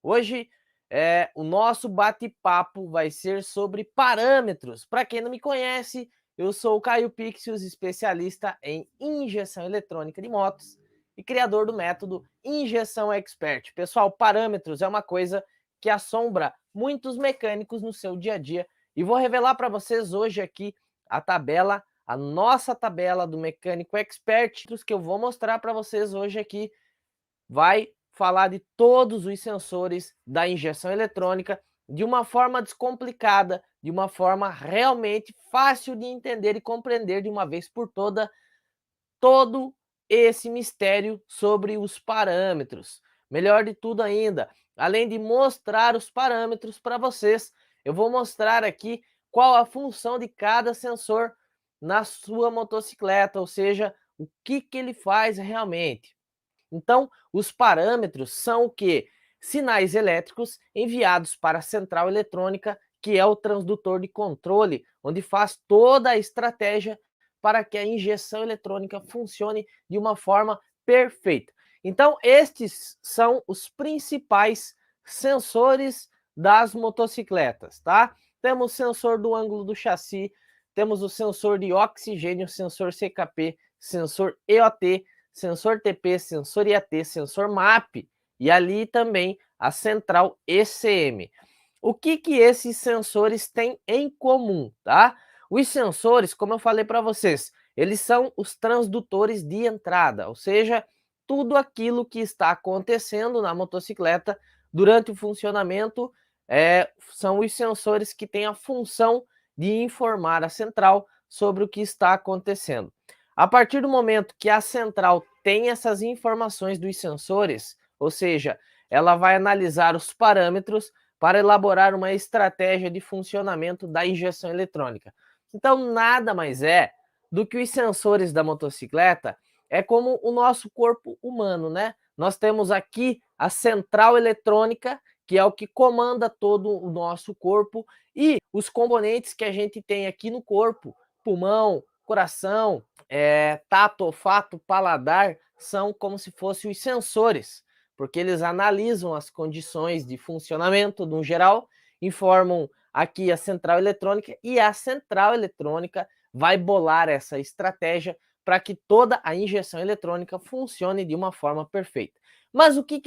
Hoje o nosso bate-papo vai ser sobre parâmetros. Para quem não me conhece, eu sou o Caio Pixius, especialista em injeção eletrônica de motos e criador do método Injeção Expert. Pessoal, parâmetros é uma coisa que assombra muitos mecânicos no seu dia a dia e vou revelar para vocês hoje aqui a nossa tabela do Mecânico Expert, que eu vou mostrar para vocês hoje aqui. Vai falar de todos os sensores da injeção eletrônica de uma forma descomplicada, de uma forma realmente fácil de entender e compreender de uma vez por toda todo esse mistério sobre os parâmetros. Melhor de tudo ainda, além de mostrar os parâmetros para vocês, eu vou mostrar aqui qual a função de cada sensor na sua motocicleta, ou seja, o que ele faz realmente. Então, os parâmetros são o quê? Sinais elétricos enviados para a central eletrônica, que é o transdutor de controle, onde faz toda a estratégia para que a injeção eletrônica funcione de uma forma perfeita. Então, estes são os principais sensores das motocicletas, tá? Temos o sensor do ângulo do chassi, temos o sensor de oxigênio, sensor CKP, sensor EOT, sensor TP, sensor IAT, sensor MAP e ali também a central ECM. O que esses sensores têm em comum, tá? Os sensores, como eu falei para vocês, eles são os transdutores de entrada, ou seja, tudo aquilo que está acontecendo na motocicleta durante o funcionamento são os sensores que têm a função de informar a central sobre o que está acontecendo. A partir do momento que a central tem essas informações dos sensores, ou seja, ela vai analisar os parâmetros para elaborar uma estratégia de funcionamento da injeção eletrônica. Então, nada mais é do que os sensores da motocicleta, é como o nosso corpo humano, né? Nós temos aqui a central eletrônica, que é o que comanda todo o nosso corpo, e os componentes que a gente tem aqui no corpo, pulmão, coração, tato, olfato, paladar, são como se fossem os sensores, porque eles analisam as condições de funcionamento no geral, informam aqui a central eletrônica e a central eletrônica vai bolar essa estratégia para que toda a injeção eletrônica funcione de uma forma perfeita. Mas o que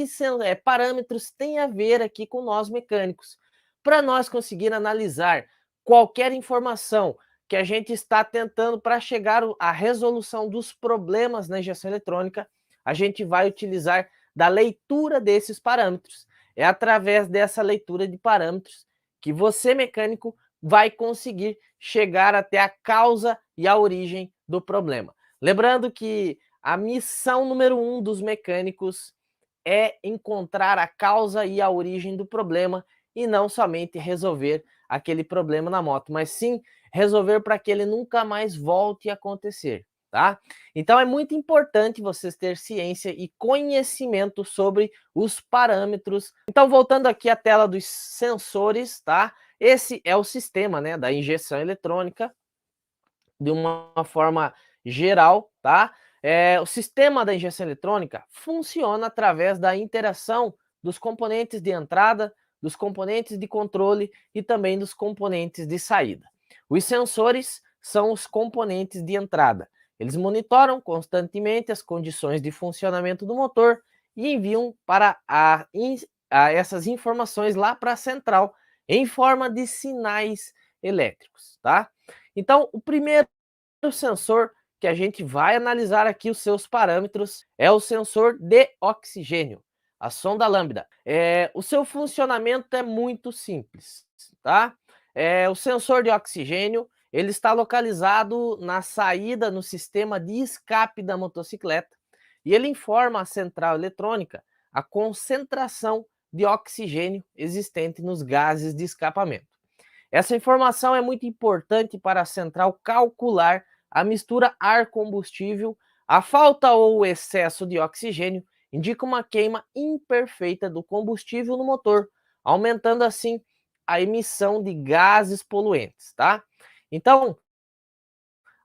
parâmetros têm a ver aqui com nós mecânicos? Para nós conseguir analisar qualquer informação que a gente está tentando para chegar à resolução dos problemas na injeção eletrônica, a gente vai utilizar da leitura desses parâmetros. É através dessa leitura de parâmetros que você, mecânico, vai conseguir chegar até a causa e a origem do problema. Lembrando que a missão número 1 dos mecânicos é encontrar a causa e a origem do problema e não somente resolver aquele problema na moto, mas sim resolver para que ele nunca mais volte a acontecer, tá? Então é muito importante vocês ter ciência e conhecimento sobre os parâmetros. Então, voltando aqui à tela dos sensores, tá? Esse é o sistema, né, da injeção eletrônica de uma forma geral, tá? O sistema da injeção eletrônica funciona através da interação dos componentes de entrada, dos componentes de controle e também dos componentes de saída. Os sensores são os componentes de entrada. Eles monitoram constantemente as condições de funcionamento do motor e enviam para essas informações lá para a central em forma de sinais elétricos, tá? Então, o primeiro sensor que a gente vai analisar aqui os seus parâmetros é o sensor de oxigênio, a sonda lambda. O seu funcionamento é muito simples, tá? O sensor de oxigênio, ele está localizado na saída no sistema de escape da motocicleta e ele informa a central eletrônica a concentração de oxigênio existente nos gases de escapamento. Essa informação é muito importante para a central calcular a mistura ar-combustível. A falta ou o excesso de oxigênio indica uma queima imperfeita do combustível no motor, aumentando assim a emissão de gases poluentes, tá? Então,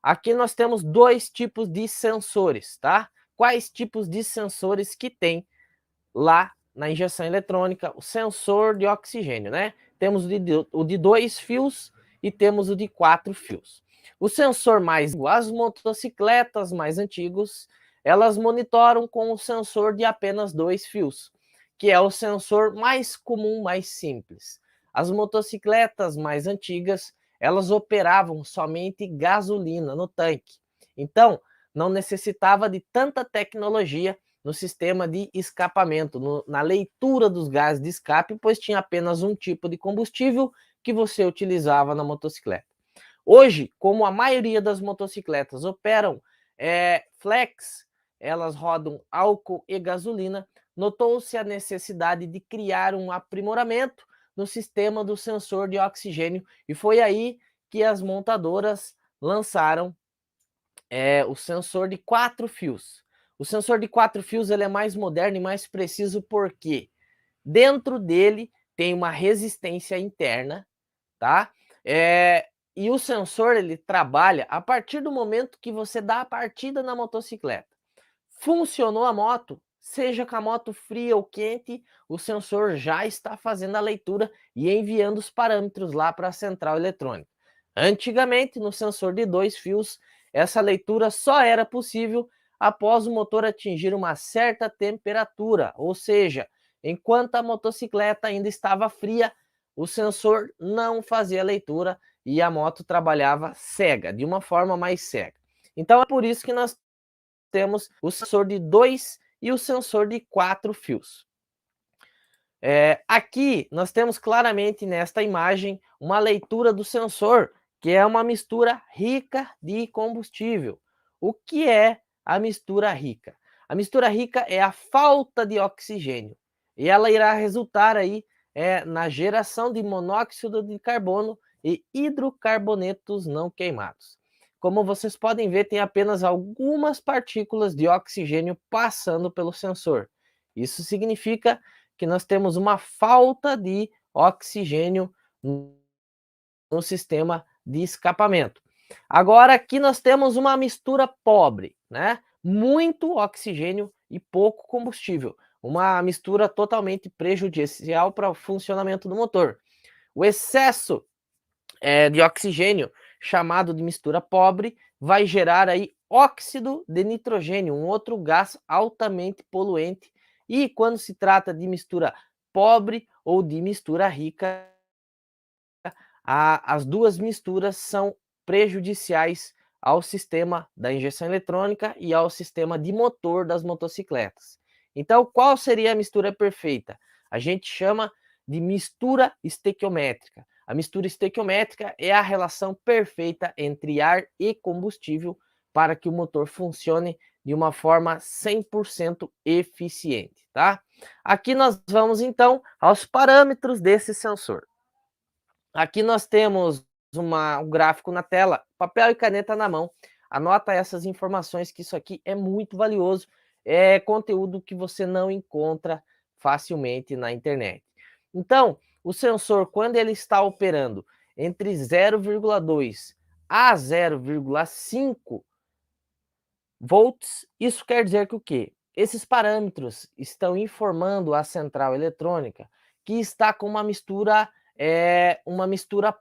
aqui nós temos dois tipos de sensores, tá? Quais tipos de sensores que tem lá na injeção eletrônica o sensor de oxigênio, né? Temos o de 2 fios e temos o de 4 fios. O sensor mais, as motocicletas mais antigos, elas monitoram com o sensor de apenas 2 fios, que é o sensor mais comum, mais simples. As motocicletas mais antigas, elas operavam somente gasolina no tanque. Então, não necessitava de tanta tecnologia no sistema de escapamento, na leitura dos gases de escape, pois tinha apenas um tipo de combustível que você utilizava na motocicleta. Hoje, como a maioria das motocicletas operam flex, elas rodam álcool e gasolina, notou-se a necessidade de criar um aprimoramento no sistema do sensor de oxigênio, e foi aí que as montadoras lançaram o sensor de 4 fios. O sensor de 4 fios ele é mais moderno e mais preciso porque dentro dele tem uma resistência interna, tá? E o sensor ele trabalha a partir do momento que você dá a partida na motocicleta. Funcionou a moto, seja com a moto fria ou quente, o sensor já está fazendo a leitura e enviando os parâmetros lá para a central eletrônica. Antigamente, no sensor de 2 fios, essa leitura só era possível após o motor atingir uma certa temperatura, ou seja, enquanto a motocicleta ainda estava fria, o sensor não fazia leitura e a moto trabalhava cega, de uma forma mais cega. Então é por isso que nós temos o sensor de 2 e o sensor de 4 fios. Aqui nós temos claramente nesta imagem uma leitura do sensor, que é uma mistura rica de combustível. O que é a mistura rica? A mistura rica é a falta de oxigênio e ela irá resultar aí na geração de monóxido de carbono e hidrocarbonetos não queimados. Como vocês podem ver, tem apenas algumas partículas de oxigênio passando pelo sensor. Isso significa que nós temos uma falta de oxigênio no sistema de escapamento. Agora aqui nós temos uma mistura pobre, né? Muito oxigênio e pouco combustível. Uma mistura totalmente prejudicial para o funcionamento do motor. O excesso de oxigênio, chamado de mistura pobre, vai gerar aí óxido de nitrogênio, um outro gás altamente poluente. E quando se trata de mistura pobre ou de mistura rica, as duas misturas são prejudiciais ao sistema da injeção eletrônica e ao sistema de motor das motocicletas. Então, qual seria a mistura perfeita? A gente chama de mistura estequiométrica. A mistura estequiométrica é a relação perfeita entre ar e combustível para que o motor funcione de uma forma 100% eficiente, tá? Aqui nós vamos então aos parâmetros desse sensor. Aqui nós temos um gráfico na tela, papel e caneta na mão. Anota essas informações que isso aqui é muito valioso, é conteúdo que você não encontra facilmente na internet. Então, o sensor, quando ele está operando entre 0,2 a 0,5 volts, isso quer dizer que o quê? Esses parâmetros estão informando a central eletrônica que está com uma mistura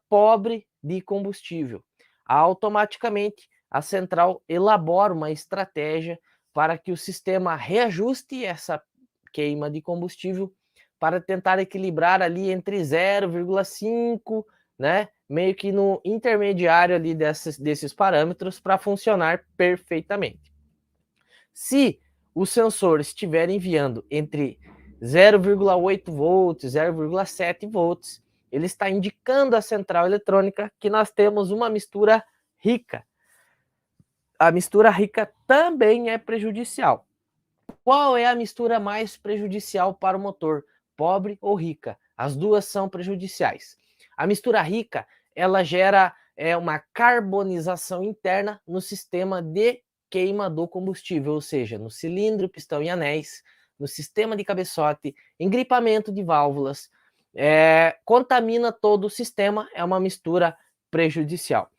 pobre de combustível. Automaticamente, a central elabora uma estratégia para que o sistema reajuste essa queima de combustível para tentar equilibrar ali entre 0,5, né, meio que no intermediário ali desses parâmetros para funcionar perfeitamente. Se o sensor estiver enviando entre 0,8 volts, 0,7 volts, ele está indicando à central eletrônica que nós temos uma mistura rica. A mistura rica também é prejudicial. Qual é a mistura mais prejudicial para o motor? Pobre ou rica? As duas são prejudiciais. A mistura rica, ela gera uma carbonização interna no sistema de queima do combustível, ou seja, no cilindro, pistão e anéis, no sistema de cabeçote, engripamento de válvulas, contamina todo o sistema, é uma mistura prejudicial.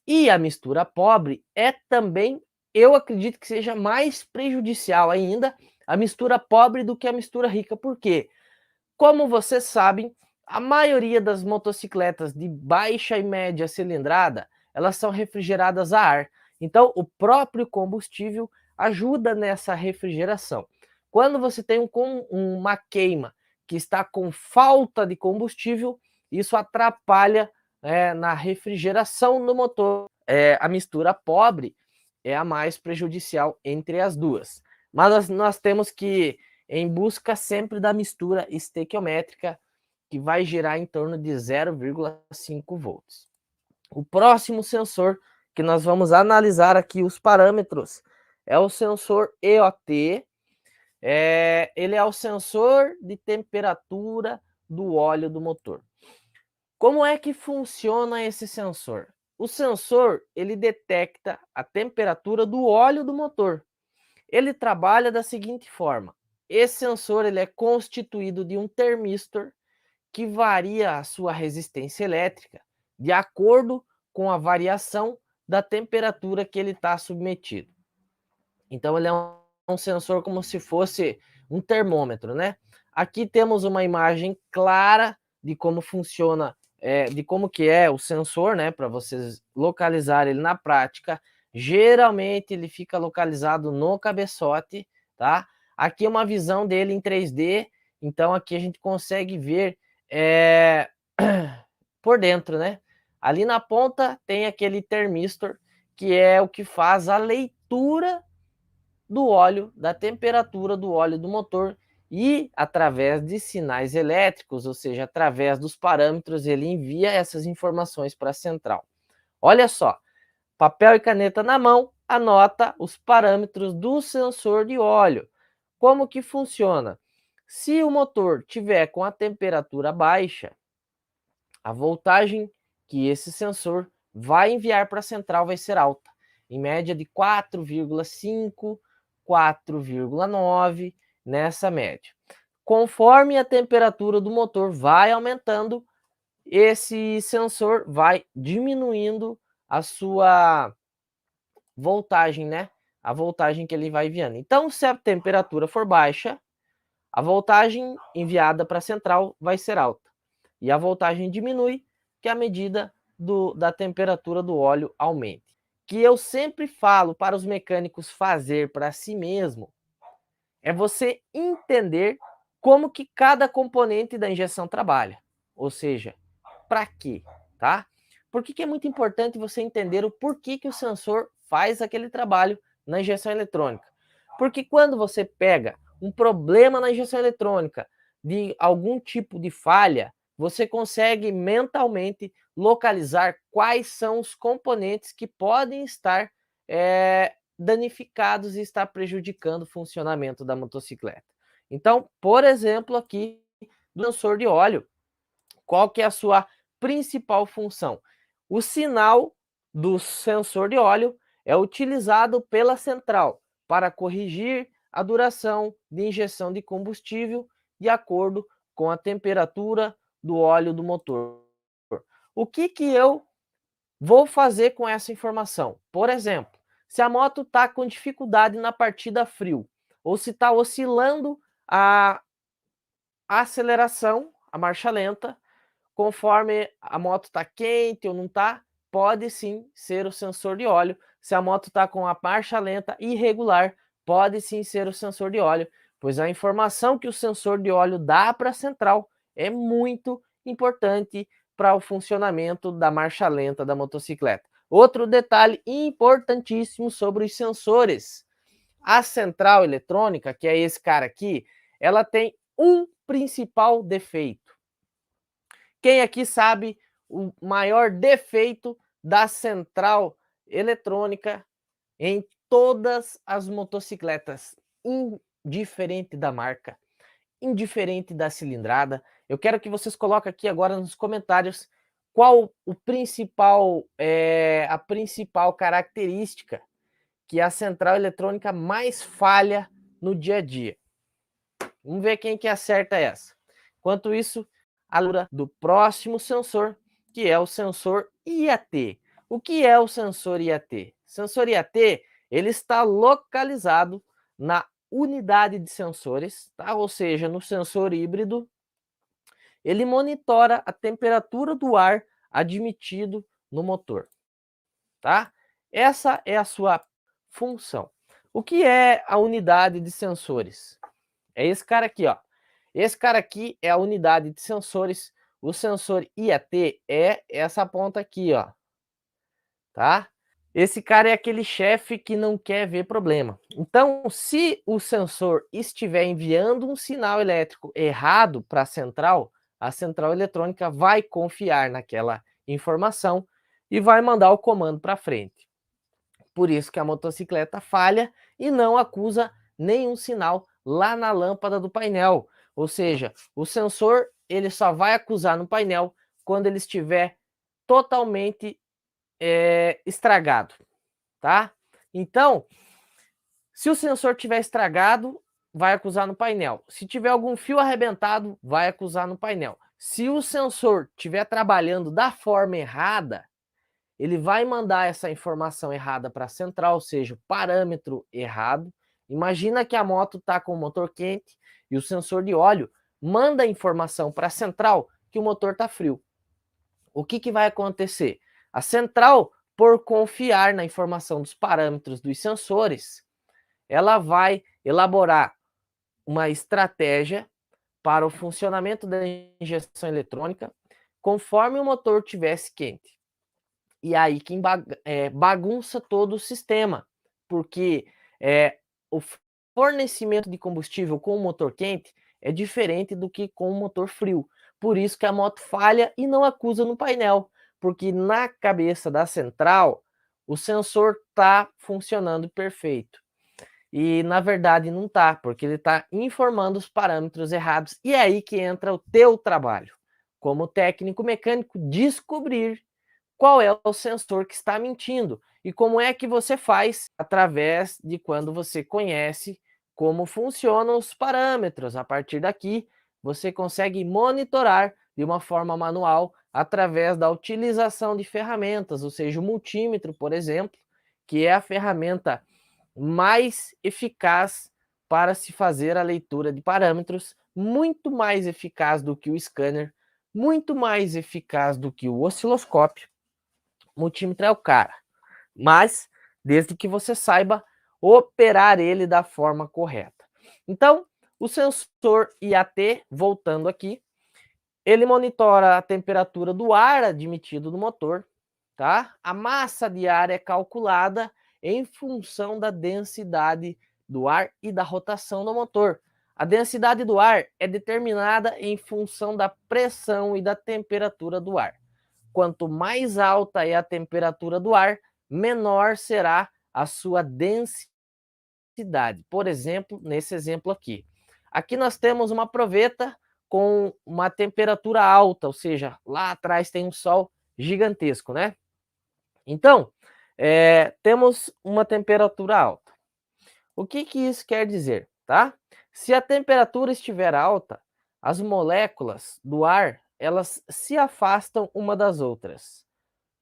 E a mistura pobre é também, eu acredito que seja mais prejudicial ainda, a mistura pobre do que a mistura rica. Por quê? Como vocês sabem, a maioria das motocicletas de baixa e média cilindrada, elas são refrigeradas a ar. Então, o próprio combustível ajuda nessa refrigeração. Quando você tem uma queima que está com falta de combustível, isso atrapalha na refrigeração do motor. A mistura pobre é a mais prejudicial entre as duas. Mas nós temos que ir em busca sempre da mistura estequiométrica, que vai girar em torno de 0,5 volts. O próximo sensor que nós vamos analisar aqui os parâmetros é o sensor EOT. Ele é o sensor de temperatura do óleo do motor. Como é que funciona esse sensor? O sensor, ele detecta a temperatura do óleo do motor. Ele trabalha da seguinte forma: esse sensor ele é constituído de um termistor que varia a sua resistência elétrica de acordo com a variação da temperatura que ele está submetido. Então ele é um sensor como se fosse um termômetro, né? Aqui temos uma imagem clara de como funciona, de como que é o sensor, né? Para vocês localizarem ele na prática. Geralmente ele fica localizado no cabeçote, tá? Aqui é uma visão dele em 3D, então aqui a gente consegue ver por dentro, né? Ali na ponta tem aquele termistor, que é o que faz a leitura do óleo, da temperatura do óleo do motor, e através de sinais elétricos, ou seja, através dos parâmetros, ele envia essas informações para a central. Olha só, papel e caneta na mão, anota os parâmetros do sensor de óleo. Como que funciona? Se o motor tiver com a temperatura baixa, a voltagem que esse sensor vai enviar para a central vai ser alta, em média de 4,5, 4,9, nessa média. Conforme a temperatura do motor vai aumentando, esse sensor vai diminuindo a sua voltagem, né? A voltagem que ele vai enviando. Então, se a temperatura for baixa, a voltagem enviada para a central vai ser alta. E a voltagem diminui, que à medida da temperatura do óleo aumente. Que eu sempre falo para os mecânicos fazer para si mesmo é você entender como que cada componente da injeção trabalha. Ou seja, para quê, tá? Por que é muito importante você entender o porquê que o sensor faz aquele trabalho na injeção eletrônica? Porque quando você pega um problema na injeção eletrônica de algum tipo de falha, você consegue mentalmente localizar quais são os componentes que podem estar danificados e estar prejudicando o funcionamento da motocicleta. Então, por exemplo, aqui do sensor de óleo, qual que é a sua principal função? O sinal do sensor de óleo é utilizado pela central para corrigir a duração de injeção de combustível de acordo com a temperatura do óleo do motor. O que eu vou fazer com essa informação? Por exemplo, se a moto está com dificuldade na partida frio, ou se está oscilando a aceleração, a marcha lenta, conforme a moto está quente ou não está, pode sim ser o sensor de óleo. Se a moto está com a marcha lenta irregular, pode sim ser o sensor de óleo, pois a informação que o sensor de óleo dá para a central é muito importante para o funcionamento da marcha lenta da motocicleta. Outro detalhe importantíssimo sobre os sensores. A central eletrônica, que é esse cara aqui, ela tem um principal defeito. Quem aqui sabe o maior defeito da central eletrônica em todas as motocicletas, indiferente da marca, indiferente da cilindrada? Eu quero que vocês coloquem aqui agora nos comentários qual o principal, a principal característica que a central eletrônica mais falha no dia a dia. Vamos ver quem que acerta essa. Enquanto isso, a altura do próximo sensor, que é o sensor IAT. O que é o sensor IAT? O sensor IAT, ele está localizado na unidade de sensores, tá? Ou seja, no sensor híbrido, ele monitora a temperatura do ar admitido no motor, tá? Essa é a sua função. O que é a unidade de sensores? É esse cara aqui, ó. Esse cara aqui é a unidade de sensores. O sensor IAT é essa ponta aqui, ó, tá? Esse cara é aquele chefe que não quer ver problema. Então, se o sensor estiver enviando um sinal elétrico errado para a central eletrônica vai confiar naquela informação e vai mandar o comando para frente. Por isso que a motocicleta falha e não acusa nenhum sinal lá na lâmpada do painel. Ou seja, o sensor ele só vai acusar no painel quando ele estiver totalmente estragado, tá? Então, se o sensor tiver estragado, vai acusar no painel. Se tiver algum fio arrebentado, vai acusar no painel. Se o sensor estiver trabalhando da forma errada, ele vai mandar essa informação errada para a central, ou seja, o parâmetro errado. Imagina que a moto está com o motor quente e o sensor de óleo manda a informação para a central que o motor está frio. O que vai acontecer? A central, por confiar na informação dos parâmetros dos sensores, ela vai elaborar uma estratégia para o funcionamento da injeção eletrônica conforme o motor estivesse quente. E aí que bagunça todo o sistema, porque o fornecimento de combustível com o motor quente é diferente do que com o motor frio. Por isso que a moto falha e não acusa no painel, porque na cabeça da central o sensor está funcionando perfeito. E na verdade não está, porque ele está informando os parâmetros errados. E é aí que entra o teu trabalho, como técnico mecânico, descobrir qual é o sensor que está mentindo e como é que você faz através de quando você conhece como funcionam os parâmetros. A partir daqui, você consegue monitorar de uma forma manual através da utilização de ferramentas, ou seja, o multímetro, por exemplo, que é a ferramenta mais eficaz para se fazer a leitura de parâmetros, muito mais eficaz do que o scanner, muito mais eficaz do que o osciloscópio. O multímetro é o cara, mas desde que você saiba operar ele da forma correta. Então, o sensor IAT, voltando aqui, ele monitora a temperatura do ar admitido no motor, tá? A massa de ar é calculada em função da densidade do ar e da rotação do motor. A densidade do ar é determinada em função da pressão e da temperatura do ar. Quanto mais alta é a temperatura do ar, menor será a sua densidade. Por exemplo, nesse exemplo aqui. Aqui nós temos uma proveta com uma temperatura alta, ou seja, lá atrás tem um sol gigantesco, né? Então, temos uma temperatura alta. O que isso quer dizer, tá? Se a temperatura estiver alta, as moléculas do ar, elas se afastam uma das outras.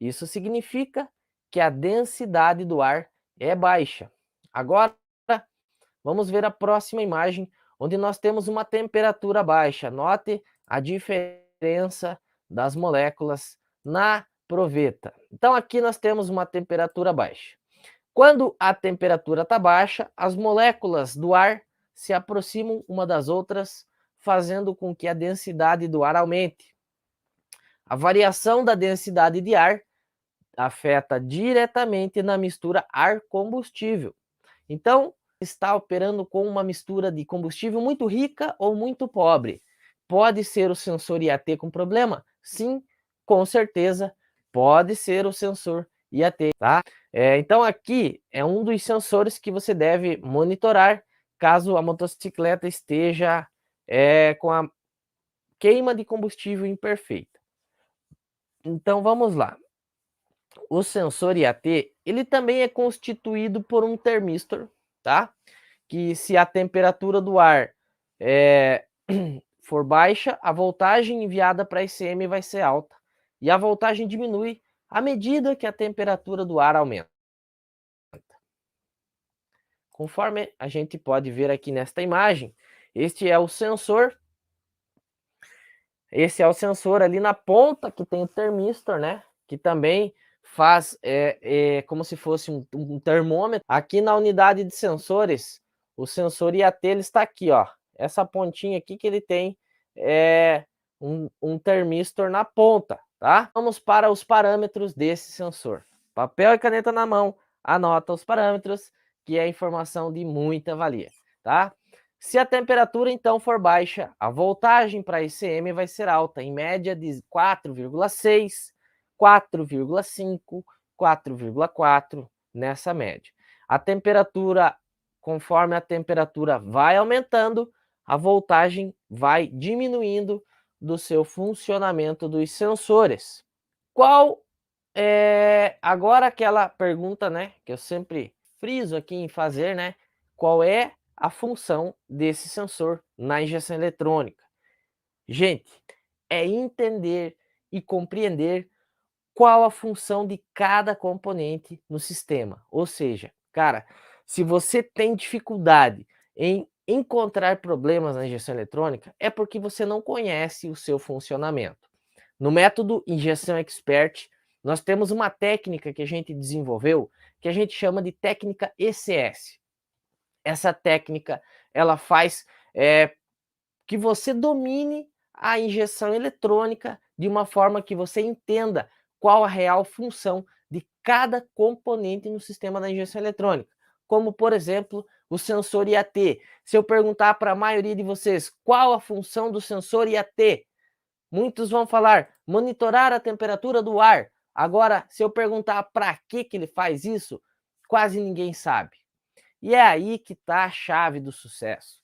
Isso significa que a densidade do ar é baixa. Agora, vamos ver a próxima imagem, onde nós temos uma temperatura baixa. Note a diferença das moléculas na proveta. Então, aqui nós temos uma temperatura baixa. Quando a temperatura está baixa, as moléculas do ar se aproximam uma das outras, fazendo com que a densidade do ar aumente. A variação da densidade de ar afeta diretamente na mistura ar-combustível. Então, está operando com uma mistura de combustível muito rica ou muito pobre. Pode ser o sensor IAT com problema? Sim, com certeza, pode ser o sensor IAT, tá? Então aqui é um dos sensores que você deve monitorar caso a motocicleta esteja com a queima de combustível imperfeita. Então vamos lá. O sensor IAT, ele também é constituído por um termistor, tá? Que se a temperatura do ar for baixa, a voltagem enviada para a ICM vai ser alta. E a voltagem diminui à medida que a temperatura do ar aumenta. Conforme a gente pode ver aqui nesta imagem, este é o sensor. Esse é o sensor ali na ponta que tem o termistor, né? Que também faz como se fosse um termômetro. Aqui na unidade de sensores, o sensor IAT ele está aqui, ó. Essa pontinha aqui que ele tem um termistor na ponta, tá? Vamos para os parâmetros desse sensor. Papel e caneta na mão, anota os parâmetros, que é informação de muita valia, tá? Se a temperatura então for baixa, a voltagem para ICM vai ser alta, em média de 4,6, 4,5, 4,4 nessa média. A temperatura, conforme a temperatura vai aumentando, a voltagem vai diminuindo do seu funcionamento dos sensores. Qual é agora aquela pergunta, né, que eu sempre friso aqui em fazer, né? Qual é a função desse sensor na injeção eletrônica? Gente, é entender e compreender qual a função de cada componente no sistema. Ou seja, cara, se você tem dificuldade em encontrar problemas na injeção eletrônica, é porque você não conhece o seu funcionamento. No método Injeção Expert, nós temos uma técnica que a gente desenvolveu que a gente chama de técnica ECS. Essa técnica, ela faz que você domine a injeção eletrônica de uma forma que você entenda qual a real função de cada componente no sistema da injeção eletrônica. Como, por exemplo, o sensor IAT. Se eu perguntar para a maioria de vocês qual a função do sensor IAT, muitos vão falar monitorar a temperatura do ar. Agora, se eu perguntar para que ele faz isso, quase ninguém sabe. E é aí que está a chave do sucesso.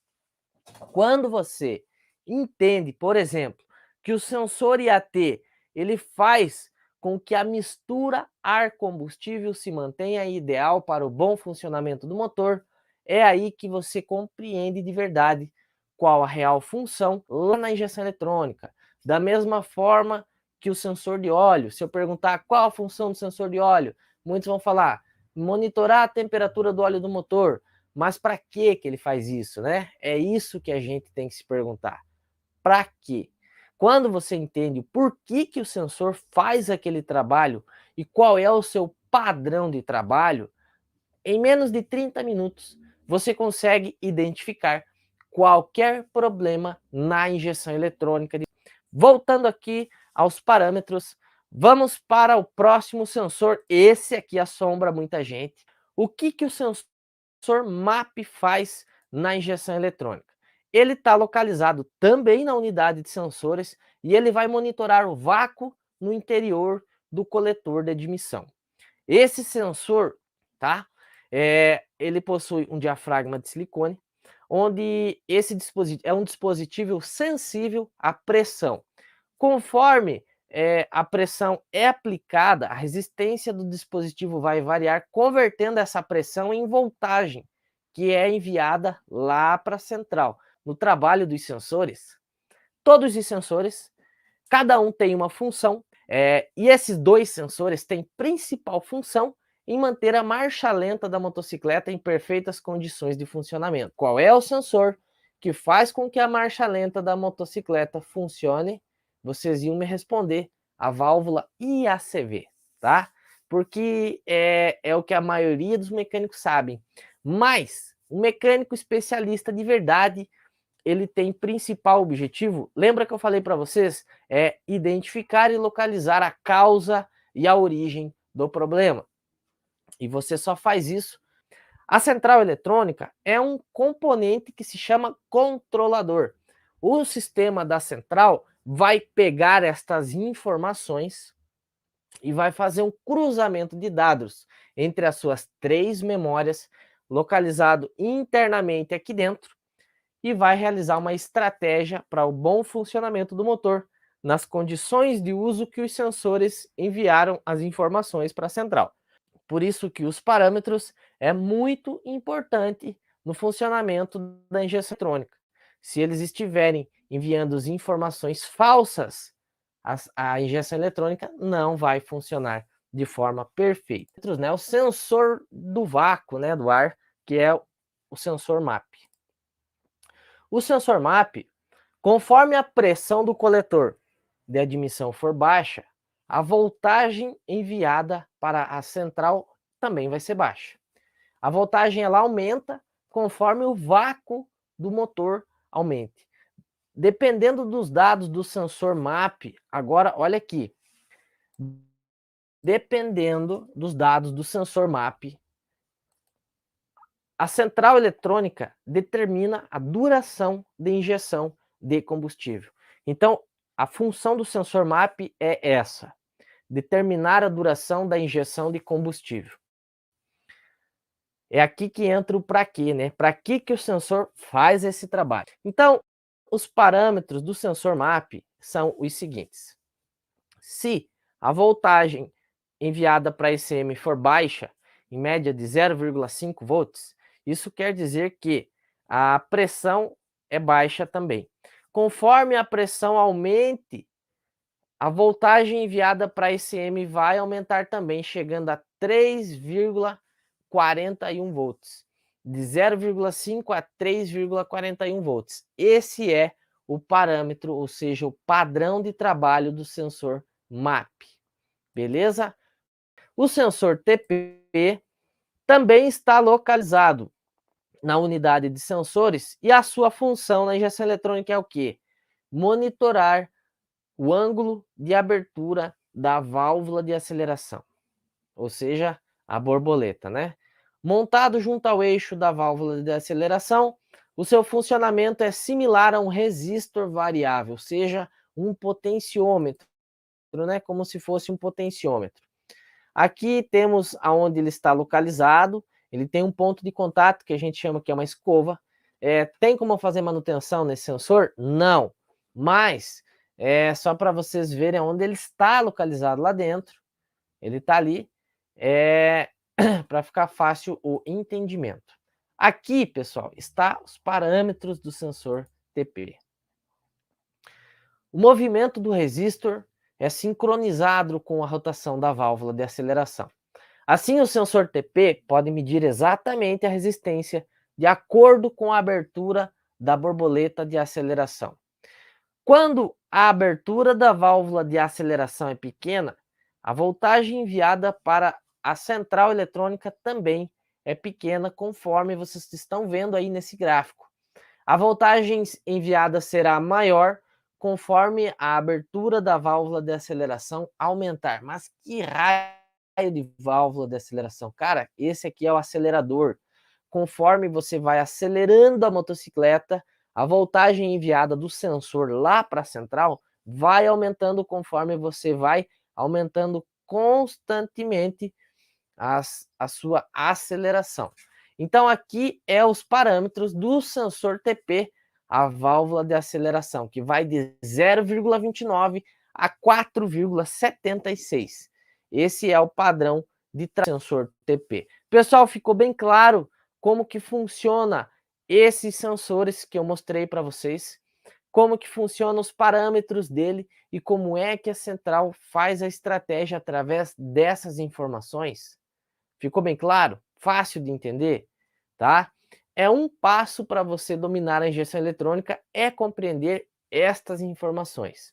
Quando você entende, por exemplo, que o sensor IAT ele faz com que a mistura ar-combustível se mantenha ideal para o bom funcionamento do motor, é aí que você compreende de verdade qual a real função lá na injeção eletrônica. Da mesma forma que o sensor de óleo, se eu perguntar qual a função do sensor de óleo, muitos vão falar monitorar a temperatura do óleo do motor. Mas para que ele faz isso, né? É isso que a gente tem que se perguntar. Para quê? Quando você entende o porquê que o sensor faz aquele trabalho e qual é o seu padrão de trabalho, em menos de 30 minutos você consegue identificar qualquer problema na injeção eletrônica. Voltando aqui aos parâmetros, vamos para o próximo sensor. Esse aqui assombra muita gente. O que o sensor MAP faz na injeção eletrônica? Ele está localizado também na unidade de sensores e ele vai monitorar o vácuo no interior do coletor de admissão. Esse sensor, tá? Ele possui um diafragma de silicone, onde esse dispositivo é um dispositivo sensível à pressão. Conforme a pressão é aplicada, a resistência do dispositivo vai variar, convertendo essa pressão em voltagem, que é enviada lá para a central. No trabalho dos sensores, todos os sensores, cada um tem uma função, e esses dois sensores têm principal função em manter a marcha lenta da motocicleta em perfeitas condições de funcionamento. Qual é o sensor que faz com que a marcha lenta da motocicleta funcione? Vocês iam me responder, a válvula IACV, tá? Porque é o que a maioria dos mecânicos sabem. Mas o mecânico especialista de verdade, ele tem principal objetivo, lembra que eu falei para vocês, é identificar e localizar a causa e a origem do problema. E você só faz isso. A central eletrônica é um componente que se chama controlador. O sistema da central vai pegar estas informações e vai fazer um cruzamento de dados entre as suas 3 memórias, localizado internamente aqui dentro, e vai realizar uma estratégia para o bom funcionamento do motor nas condições de uso que os sensores enviaram as informações para a central. Por isso que os parâmetros é muito importante no funcionamento da injeção eletrônica. Se eles estiverem enviando as informações falsas, a injeção eletrônica não vai funcionar de forma perfeita. O sensor do vácuo, né, do ar, que é o sensor MAP. O sensor MAP, conforme a pressão do coletor de admissão for baixa, a voltagem enviada para a central também vai ser baixa. A voltagem ela aumenta conforme o vácuo do motor aumente. Dependendo dos dados do sensor MAP, agora olha aqui, dependendo dos dados do sensor MAP, a central eletrônica determina a duração de injeção de combustível. Então, a função do sensor MAP é essa: determinar a duração da injeção de combustível. É aqui que entra o para quê, né? Para que o sensor faz esse trabalho? Então, os parâmetros do sensor MAP são os seguintes: se a voltagem enviada para a ECM for baixa, em média de 0,5 volts, isso quer dizer que a pressão é baixa também. Conforme a pressão aumente, a voltagem enviada para a ECM vai aumentar também, chegando a 3,41 volts. De 0,5 a 3,41 volts. Esse é o parâmetro, ou seja, o padrão de trabalho do sensor MAP. Beleza? O sensor TP também está localizado na unidade de sensores e a sua função na injeção eletrônica é o quê? Monitorar o ângulo de abertura da válvula de aceleração, ou seja, a borboleta, né? Montado junto ao eixo da válvula de aceleração, o seu funcionamento é similar a um resistor variável, ou seja, um potenciômetro, né? Como se fosse um potenciômetro. Aqui temos aonde ele está localizado, ele tem um ponto de contato que a gente chama que é uma escova. Tem como fazer manutenção nesse sensor? Não, mas é só para vocês verem onde ele está localizado lá dentro. Ele está ali, para ficar fácil o entendimento. Aqui, pessoal, está os parâmetros do sensor TP. O movimento do resistor é sincronizado com a rotação da válvula de aceleração. Assim, o sensor TP pode medir exatamente a resistência de acordo com a abertura da borboleta de aceleração. Quando a abertura da válvula de aceleração é pequena, a voltagem enviada para a central eletrônica também é pequena, conforme vocês estão vendo aí nesse gráfico. A voltagem enviada será maior conforme a abertura da válvula de aceleração aumentar. Mas que raio de válvula de aceleração? Cara, esse aqui é o acelerador. Conforme você vai acelerando a motocicleta, a voltagem enviada do sensor lá para a central vai aumentando conforme você vai aumentando constantemente a sua aceleração. Então aqui é os parâmetros do sensor TP, a válvula de aceleração, que vai de 0,29 a 4,76. Esse é o padrão de sensor TP. Pessoal, ficou bem claro como que funciona esses sensores que eu mostrei para vocês, como que funcionam os parâmetros dele e como é que a central faz a estratégia através dessas informações? Ficou bem claro? Fácil de entender? Tá? É um passo para você dominar a injeção eletrônica, é compreender estas informações.